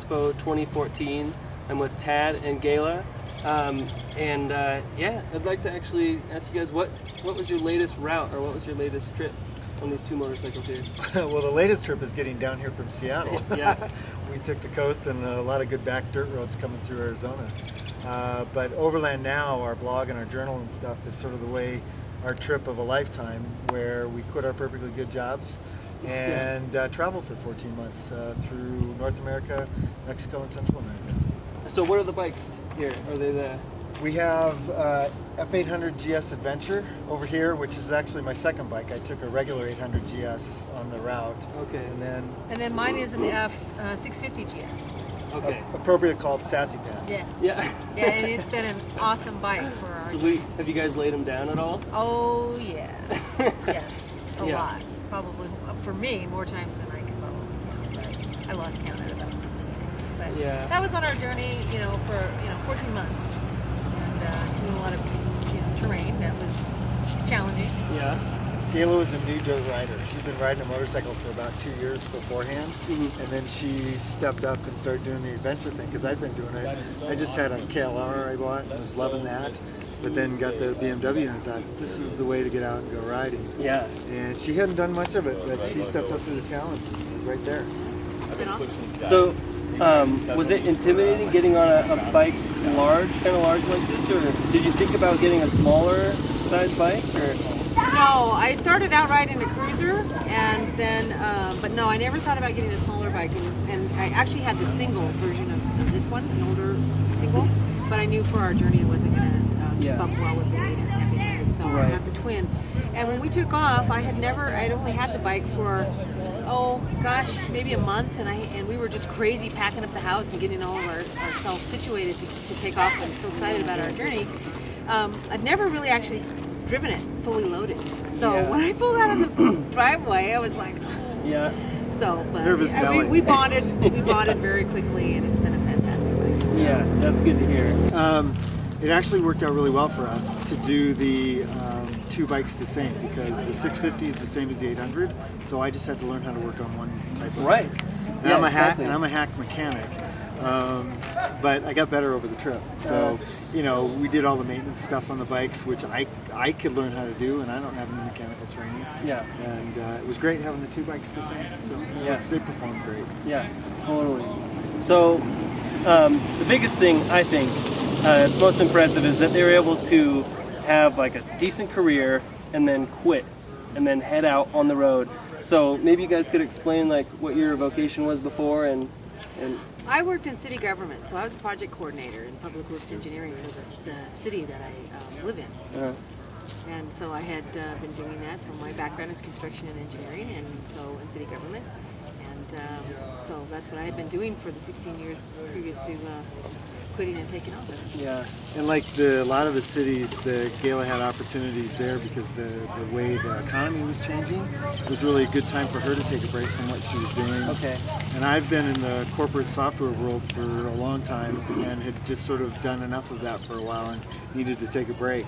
Expo 2014. I'm with Tad and Gaila. Yeah, I'd like to actually ask you guys what was your latest route, or what was your latest trip on these two motorcycles here? Well, the latest trip is getting down here from Seattle. Yeah. We took the coast and a lot of good back dirt roads coming through Arizona. But Overland Now, our blog and our journal and stuff, is sort of the way, our trip of a lifetime, where we quit our perfectly good jobs and traveled for 14 months through North America, Mexico, and Central America. So what are the bikes here? Are they the... We have F800 GS Adventure over here, which is actually my second bike. I took a regular 800 GS on the route. Okay. And then mine is an F650 GS. Okay. Appropriate called Sassy Pants. Yeah. Yeah. Yeah, and it's been an awesome bike for our Sweet. Have you guys laid them down at all? Oh, yeah. Yes, a Yeah. lot. Probably, for me, more times than I can probably count. But I lost count at about 15. But Yeah. that was on our journey, for 14 months. And doing a lot of terrain that was challenging. Yeah. Gaila was a new dirt rider. She'd been riding a motorcycle for about 2 years beforehand, and then she stepped up and started doing the adventure thing, because I'd been doing it. I just had a KLR I bought and was loving that, but then got the BMW and I thought, this is the way to get out and go riding. Yeah. And she hadn't done much of it, but she stepped up to the challenge. It was right there. It's been awesome. So, was it intimidating getting on a bike kind of large like this, or did you think about getting a smaller size bike? Or? No, I started out riding a cruiser, and then, but no, I never thought about getting a smaller bike. And I actually had the single version of this one, an older single, but I knew for our journey it wasn't going to keep up well with the F800, so I got the twin. And when we took off, I'd only had the bike for, maybe a month, and we were just crazy packing up the house and getting all of ourselves situated to take off, and so excited about our journey. I'd never really actually driven it fully loaded, so when I pulled out of the driveway, I was like, oh. Yeah. So, but Nervous Nelly. we bonded very quickly, and it's been a fantastic bike. Yeah, that's good to hear. It actually worked out really well for us to do the two bikes the same, because the 650 is the same as the 800, so I just had to learn how to work on one type of bike. And I'm a hack mechanic, but I got better over the trip. So, we did all the maintenance stuff on the bikes, which I could learn how to do, and I don't have any mechanical training. Yeah. And it was great having the two bikes the same. So they performed great. Yeah, totally. So the biggest thing I think it's most impressive is that they were able to have like a decent career and then quit and then head out on the road. So maybe you guys could explain like what your vocation was before and I worked in city government, so I was a project coordinator in public works engineering for the city that I live in. And so I had been doing that. So my background is construction and engineering, and so in city government. And so that's what I had been doing for the 16 years previous to quitting and taking off. Yeah, and like a lot of the cities, the Gaila had opportunities there because the way the economy was changing, it was really a good time for her to take a break from what she was doing. Okay. And I've been in the corporate software world for a long time and had just sort of done enough of that for a while and needed to take a break.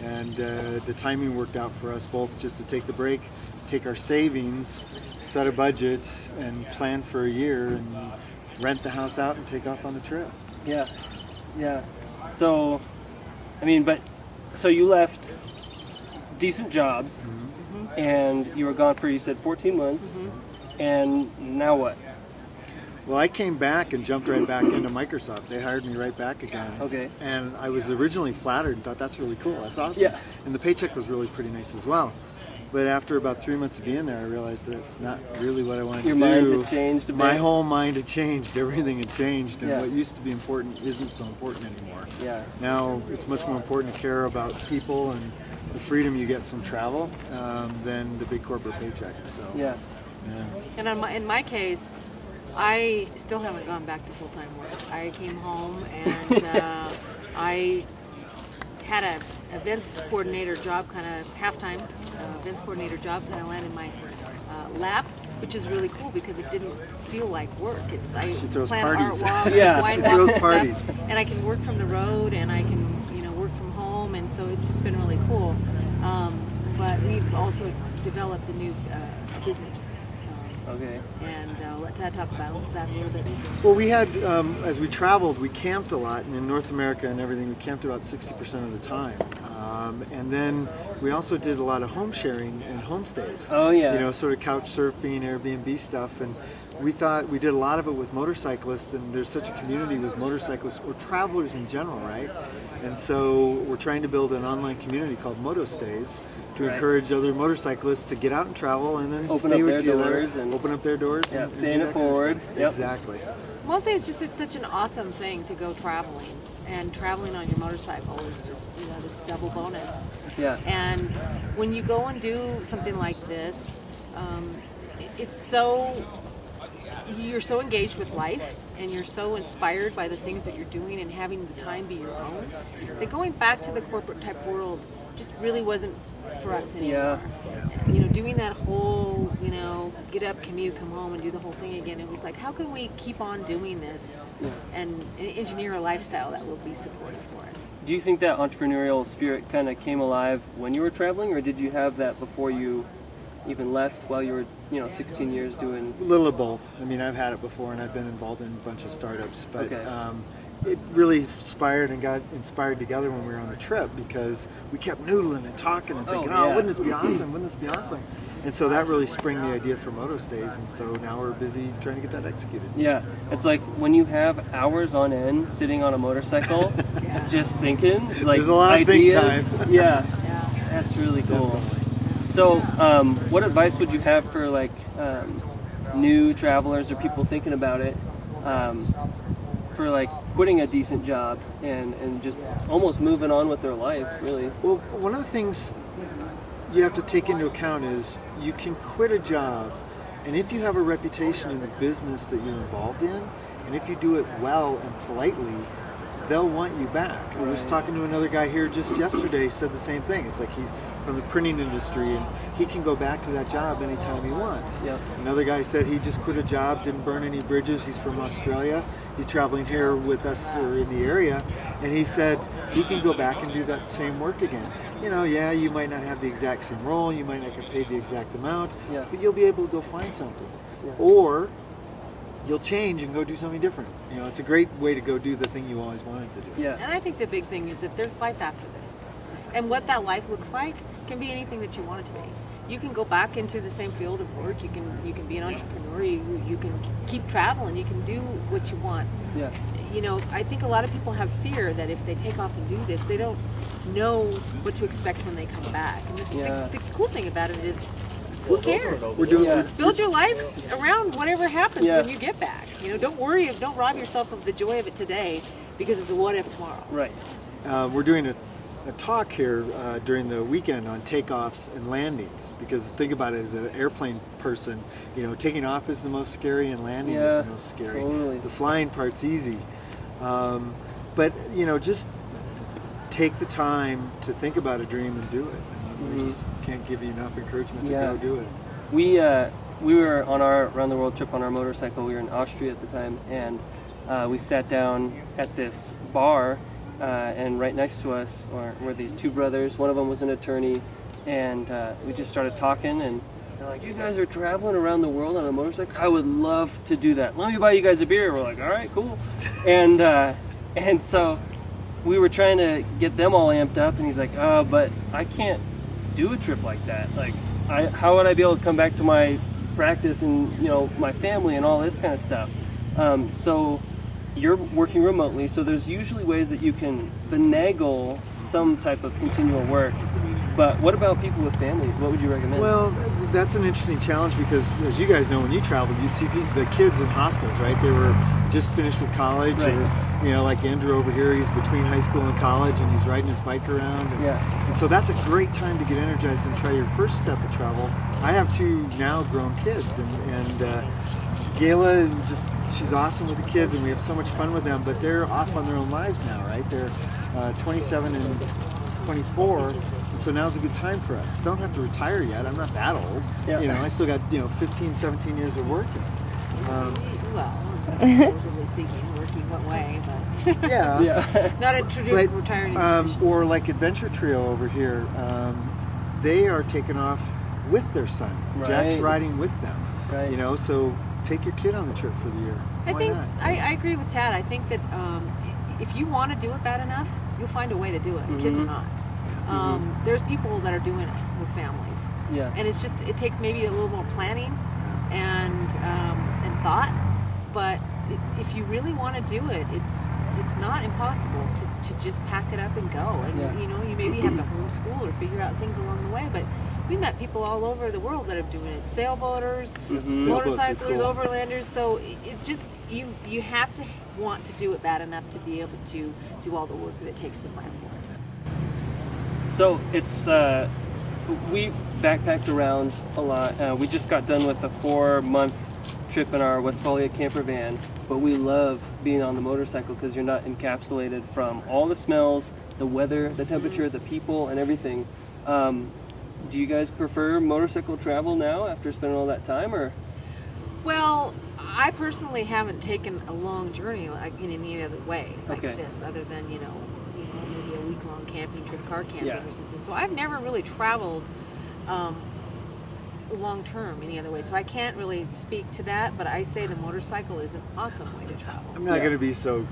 And the timing worked out for us both, just to take the break, take our savings, set a budget, and plan for a year and rent the house out and take off on the trip. Yeah, yeah. So, so you left decent jobs, and you were gone for, you said, 14 months, and now what? Well, I came back and jumped right back into Microsoft. They hired me right back again. Okay. And I was originally flattered and thought, that's really cool, that's awesome. Yeah. And the paycheck was really pretty nice as well. But after about 3 months of being there, I realized that it's not really what I wanted to do. Your mind had changed a bit? My whole mind had changed. Everything had changed. And Yeah. what used to be important isn't so important anymore. Yeah. Now it's much more important to care about people and the freedom you get from travel than the big corporate paycheck. So. Yeah. And in my case, I still haven't gone back to full-time work. I came home and I had a events coordinator job, kind of half-time events coordinator job, kind of landed in my lap, which is really cool because it didn't feel like work. I She throws plan parties. art walks, Yeah. wine She walks throws and parties. stuff, and I can work from the road and I can work from home, and so it's just been really cool. But we've also developed a new business Okay. And I'll let Tad talk about that a little bit. Well, we had, as we traveled, we camped a lot, and in North America and everything, we camped about 60% of the time. And then we also did a lot of home sharing and homestays. Oh, yeah. You know, sort of couch surfing, Airbnb stuff. And we thought we did a lot of it with motorcyclists, and there's such a community with motorcyclists or travelers in general, right? And so we're trying to build an online community called MotoStays to encourage other motorcyclists to get out and travel and then stay with each other, open up their doors, and paying it forward. Yep. Exactly. Mostly it's such an awesome thing to go traveling, and traveling on your motorcycle is just, you know, this double bonus. Yeah. And when you go and do something like this, it's so, you're so engaged with life, and you're so inspired by the things that you're doing and having the time be your own, that going back to the corporate type world just really wasn't for us anymore. Yeah. You know, doing that whole, you know, get up, commute, come home, and do the whole thing again. It was like, how can we keep on doing this and engineer a lifestyle that will be supportive for it? Do you think that entrepreneurial spirit kind of came alive when you were traveling, or did you have that before you even left while you were, you know, 16 years doing? A little of both. I mean, I've had it before, and I've been involved in a bunch of startups, but it really inspired and got inspired together when we were on the trip, because we kept noodling and talking and thinking, wouldn't this be awesome? Wouldn't this be awesome? And so that really sprang the idea for MotoStays, and so now we're busy trying to get that executed. Yeah, it's like when you have hours on end sitting on a motorcycle, just thinking, like, there's a lot ideas. of think time. Yeah, that's really cool. So, what advice would you have for like new travelers or people thinking about it, for like quitting a decent job and just almost moving on with their life, really? Well, one of the things you have to take into account is you can quit a job, and if you have a reputation in the business that you're involved in, and if you do it well and politely, they'll want you back. I was talking to another guy here just yesterday, said the same thing. It's like he's from the printing industry, and he can go back to that job anytime he wants. Yep. Another guy said he just quit a job, didn't burn any bridges. He's from Australia. He's traveling here with us or in the area, and he said he can go back and do that same work again. You know, you might not have the exact same role, you might not get paid the exact amount, but you'll be able to go find something. Or you'll change and go do something different. You know, it's a great way to go do the thing you always wanted to do. Yeah. And I think the big thing is that there's life after this. And what that life looks like can be anything that you want it to be. You can go back into the same field of work, you can be an entrepreneur, you can keep traveling, you can do what you want. Yeah. You know, I think a lot of people have fear that if they take off and do this, they don't know what to expect when they come back. And the cool thing about it is, who cares? Build your life around whatever happens when you get back. You know, don't rob yourself of the joy of it today because of the what if tomorrow. Right. We're doing a talk here during the weekend on takeoffs and landings, because think about it, as an airplane person, you know, taking off is the most scary and landing is the most scary. Totally. The flying part's easy. But, you know, just take the time to think about a dream and do it. We just can't give you enough encouragement to go do it. We were on our around the world trip on our motorcycle. We were in Austria at the time, and we sat down at this bar, and right next to us were these two brothers. One of them was an attorney, and we just started talking, and they're like, "You guys are traveling around the world on a motorcycle? I would love to do that. Let me buy you guys a beer." We're like, "All right, cool." And so we were trying to get them all amped up, and he's like, "But I can't do a trip like that. Like, how would I be able to come back to my practice and, you know, my family and all this kind of stuff?" So you're working remotely, so there's usually ways that you can finagle some type of continual work. But what about people with families? What would you recommend? Well, that's an interesting challenge, because as you guys know, when you traveled, you'd see the kids in hostels, right? They were just finished with college, or, you know, like Andrew over here, he's between high school and college, and he's riding his bike around. And so that's a great time to get energized and try your first step of travel. I have two now grown kids, and Gaila, she's awesome with the kids, and we have so much fun with them, but they're off on their own lives now, right? They're 27 and 24, and so now's a good time for us. Don't have to retire yet. I'm not that old. You know, I still got, 15, 17 years of working. Well, relatively speaking, working what way, but not a traditional retiring. Or like Adventure Trio over here, they are taking off with their son. Jack's riding with them. Right. You know, so take your kid on the trip for the year. I Why think not? I agree with Tad. I think that if you want to do it bad enough, you'll find a way to do it. Kids are not. There's people that are doing it with families. Yeah. And it's just, it takes maybe a little more planning and thought. But if you really want to do it, it's not impossible to just pack it up and go. And you know, you maybe have to homeschool or figure out things along the way. But we met people all over the world that are doing it. Sailboaters, motorcyclers, overlanders. So it just, you have to want to do it bad enough to be able to do all the work that it takes to plan for it. So it's we've backpacked around a lot. We just got done with a 4-month trip in our Westfalia camper van, but we love being on the motorcycle because you're not encapsulated from all the smells, the weather, the temperature, the people, and everything. Do you guys prefer motorcycle travel now after spending all that time, or? Well, I personally haven't taken a long journey like in any other way like this, other than you know maybe a week-long camping trip, car camping or something. So I've never really traveled long term any other way. So I can't really speak to that, but I say the motorcycle is an awesome way to travel. I'm not going to be so.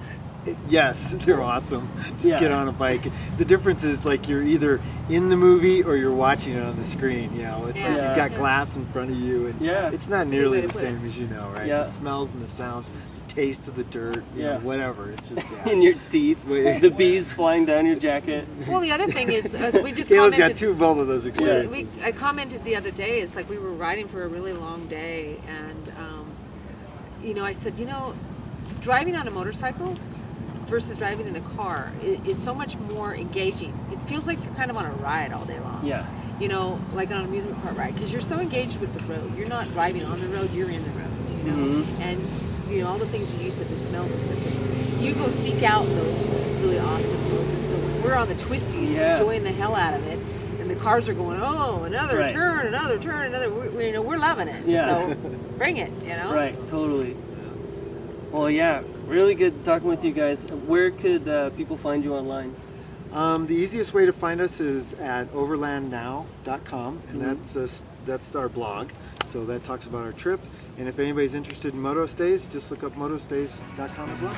Yes, they're awesome. Just get on a bike. The difference is like you're either in the movie or you're watching it on the screen. You know, it's like you've got glass in front of you, and it's not nearly the same as you know, right? The smells and the sounds, the taste of the dirt, you know, whatever. It's just in your teeth, the bees flying down your jacket. Well, the other thing is, we just Kayla's got both of those experiences. I commented the other day. It's like we were riding for a really long day, and you know, I said, you know, driving on a motorcycle versus driving in a car is so much more engaging. It feels like you're kind of on a ride all day long. Yeah. You know, like on an amusement park ride, because you're so engaged with the road. You're not driving on the road, you're in the road, you know. And, you know, all the things you said, the smells and stuff. You go seek out those really awesome roads. And so when we're on the twisties, enjoying the hell out of it, and the cars are going, oh, another turn, we're loving it. Yeah. So bring it, you know. Right, totally. Well, yeah, really good talking with you guys. Where could people find you online? The easiest way to find us is at overlandnow.com, and that's our blog. So that talks about our trip. And if anybody's interested in MotoStays, just look up motostays.com as well.